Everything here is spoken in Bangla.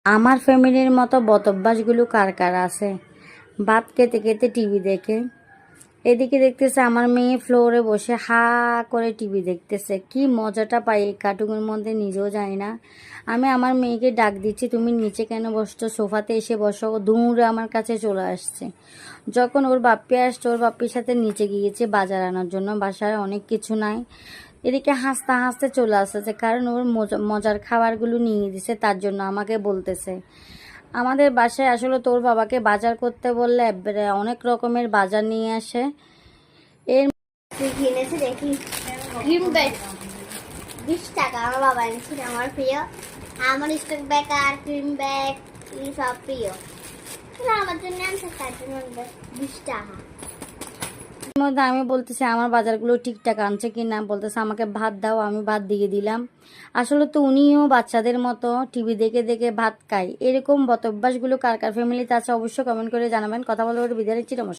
আমার ফ্যামিলির মতো বদভ্যাসগুলো কার কার আছে? ভাত খেতে খেতে টিভি দেখে। এদিকে দেখতেছে আমার মেয়ে ফ্লোরে বসে হা করে টিভি দেখতেছে। কি মজাটা পাই এই কার্টুনের মধ্যে নিজেও জানি না। আমি আমার মেয়েকে ডাক দিচ্ছি, তুমি নিচে কেন বসছো, সোফাতে এসে বসো। ও দৌড়ে আমার কাছে চলে আসছে। যখন ওর বাপ্পি আসছে, ওর বাপ্পির সাথে নিচে গিয়েছে বাজার আনার জন্য, বাসায় অনেক কিছু নাই। এদিকে হাসতে হাসতে চলে আসতেছে, কারণ ওর মজার খাবারগুলো নিয়ে দিছে, তার জন্য আমাকে বলতেছে। আমাদের বাসায় আসলে তোর বাবাকে বাজার করতে বললে অনেক রকমের বাজার নিয়ে আসে। এর কিনেছে দেখি ক্রিম ব্যাগ 20 টাকা। আমার বাবা এনেছিল, আমার প্রিয়। আমার স্টক ব্যাগ আর ক্রিম ব্যাগ সব প্রিয়। আমার জন্য আনছে তার জন্য 20 টাকা। মধ্যে আমি বলতেছি আমার বাজারগুলো ঠিকঠাক আনছে কি না, বলতেছে আমাকে ভাত দাও, আমি ভাত দিয়ে দিলাম। আসলে তো উনিও বাচ্চাদের মতো টিভি দেখে দেখে ভাত খায়। এরকম বদভ্যাসগুলো কার কার ফ্যামিলিতে আছে অবশ্যই কমেন্ট করে জানাবেন। কথা বলতে বিদায় নিচ্ছি, নমস্কার।